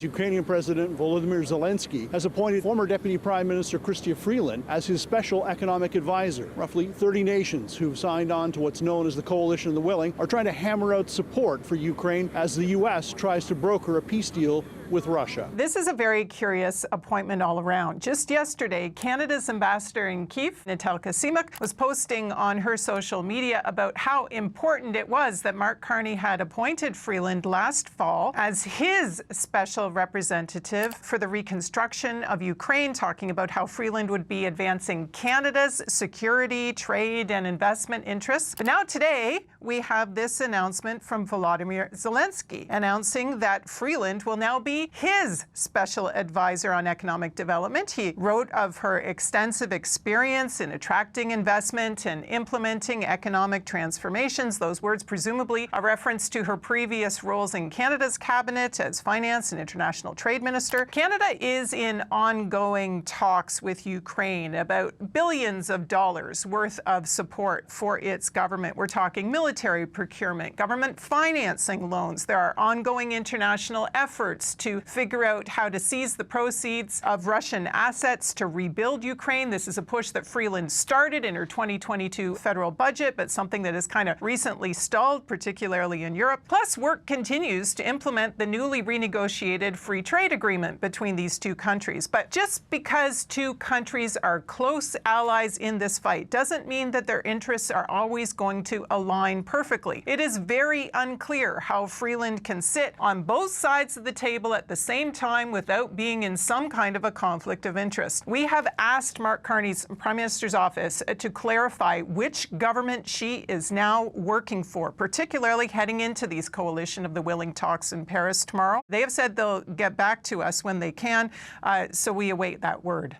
Ukrainian President Volodymyr Zelenskyy has appointed former Deputy Prime Minister Chrystia Freeland as his special economic advisor. Roughly 30 nations who've signed on to what's known as the Coalition of the Willing are trying to hammer out support for Ukraine as the U.S. tries to broker a peace deal with Russia. This is a very curious appointment all around. Just yesterday, Canada's ambassador in Kyiv, Natalka Simak, was posting on her social media about how important it was that Mark Carney had appointed Freeland last fall as his special representative for the reconstruction of Ukraine, talking about how Freeland would be advancing Canada's security, trade, and investment interests. But now today, we have this announcement from Volodymyr Zelenskyy announcing that Freeland will now be his special advisor on economic development. He wrote of her extensive experience in attracting investment and implementing economic transformations. Those words presumably a reference to her previous roles in Canada's cabinet as finance and international trade minister. Canada is in ongoing talks with Ukraine about billions of dollars worth of support for its government. We're talking military procurement, government financing loans. There are ongoing international efforts to figure out how to seize the proceeds of Russian assets to rebuild Ukraine. This is a push that Freeland started in her 2022 federal budget, but something that has kind of recently stalled, particularly in Europe. Plus, work continues to implement the newly renegotiated free trade agreement between these two countries. But just because two countries are close allies in this fight doesn't mean that their interests are always going to align perfectly. It is very unclear how Freeland can sit on both sides of the table at the same time without being in some kind of a conflict of interest. We have asked Mark Carney's Prime Minister's office to clarify which government she is now working for, particularly heading into these Coalition of the Willing talks in Paris tomorrow. They have said they'll get back to us when they can, so we await that word.